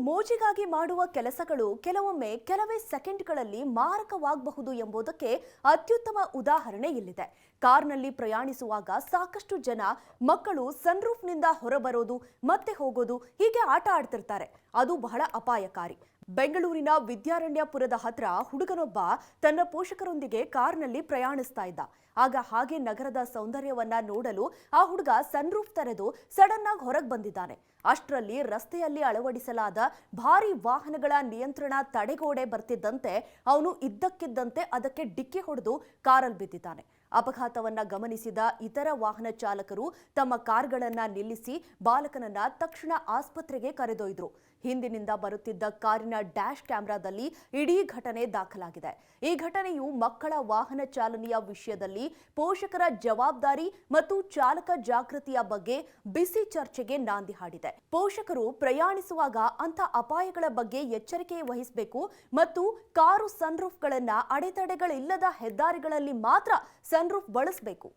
ಮೋಜಿಗಾಗಿ ಮಾಡುವ ಕೆಲಸಗಳು ಕೆಲವೊಮ್ಮೆ ಕೆಲವೇ ಸೆಕೆಂಡ್ಗಳಲ್ಲಿ ಮಾರಕವಾಗಬಹುದು ಎಂಬುದಕ್ಕೆ ಅತ್ಯುತ್ತಮ ಉದಾಹರಣೆ ಇಲ್ಲಿದೆ. ಕಾರ್ನಲ್ಲಿ ಪ್ರಯಾಣಿಸುವಾಗ ಸಾಕಷ್ಟು ಜನ ಮಕ್ಕಳು ಸನ್ರೂಫ್ನಿಂದ ಹೊರಬರೋದು ಮತ್ತೆ ಹೋಗೋದು ಹೀಗೆ ಆಟ ಆಡ್ತಿರ್ತಾರೆ. ಅದು ಬಹಳ ಅಪಾಯಕಾರಿ. ಬೆಂಗಳೂರಿನ ವಿದ್ಯಾರಣ್ಯಪುರದ ಹತ್ರ ಹುಡುಗನೊಬ್ಬ ತನ್ನ ಪೋಷಕರೊಂದಿಗೆ ಕಾರ್ನಲ್ಲಿ ಪ್ರಯಾಣಿಸ್ತಾ ಇದ್ದ. ಆಗ ಹಾಗೆ ನಗರದ ಸೌಂದರ್ಯವನ್ನ ನೋಡಲು ಆ ಹುಡುಗ ಸನ್ರೂಫ್ ತೆರೆದು ಸಡನ್ ಆಗಿ ಹೊರಗೆ ಬಂದಿದ್ದಾನೆ. ಅಷ್ಟರಲ್ಲಿ ರಸ್ತೆಯಲ್ಲಿ ಅಳವಡಿಸಲಾದ ಭಾರಿ ವಾಹನಗಳ ನಿಯಂತ್ರಣ ತಡೆಗೋಡೆ ಬರ್ತಿದ್ದಂತೆ ಅವನು ಇದ್ದಕ್ಕಿದ್ದಂತೆ ಅದಕ್ಕೆ ಡಿಕ್ಕಿ ಹೊಡೆದು ಕಾರಲ್ಲಿ ಬಿದ್ದಿದ್ದಾನೆ. ಅಪಘಾತವನ್ನ ಗಮನಿಸಿದ ಇತರ ವಾಹನ ಚಾಲಕರು ತಮ್ಮ ಕಾರ್ಗಳನ್ನ ನಿಲ್ಲಿಸಿ ಬಾಲಕನನ್ನ ತಕ್ಷಣ ಆಸ್ಪತ್ರೆಗೆ ಕರೆದೊಯ್ದರು. ಹಿಂದಿನಿಂದ ಬರುತ್ತಿದ್ದ ಕಾರಿನ ಡ್ಯಾಶ್ ಕ್ಯಾಮೆರಾದಲ್ಲಿ ಇಡೀ ಘಟನೆ ದಾಖಲಾಗಿದೆ. ಈ ಘಟನೆಯು ಮಕ್ಕಳ ವಾಹನ ಚಾಲನೆಯ ವಿಷಯದಲ್ಲಿ ಪೋಷಕರ ಜವಾಬ್ದಾರಿ ಮತ್ತು ಚಾಲಕ ಜಾಗೃತಿಯ ಬಗ್ಗೆ ಬಿಸಿ ಚರ್ಚೆಗೆ ನಾಂದಿ ಹಾಡಿದೆ. ಪೋಷಕರು ಪ್ರಯಾಣಿಸುವಾಗ ಅಂಥ ಅಪಾಯಗಳ ಬಗ್ಗೆ ಎಚ್ಚರಿಕೆ ವಹಿಸಬೇಕು ಮತ್ತು ಕಾರು ಸನ್ರೂಫ್ಗಳನ್ನ ಅಡೆತಡೆಗಳಿಲ್ಲದ ಹೆದ್ದಾರಿಗಳಲ್ಲಿ ಮಾತ್ರ ಸನ್ರೂಫ್ ಬಳಸಬೇಕು.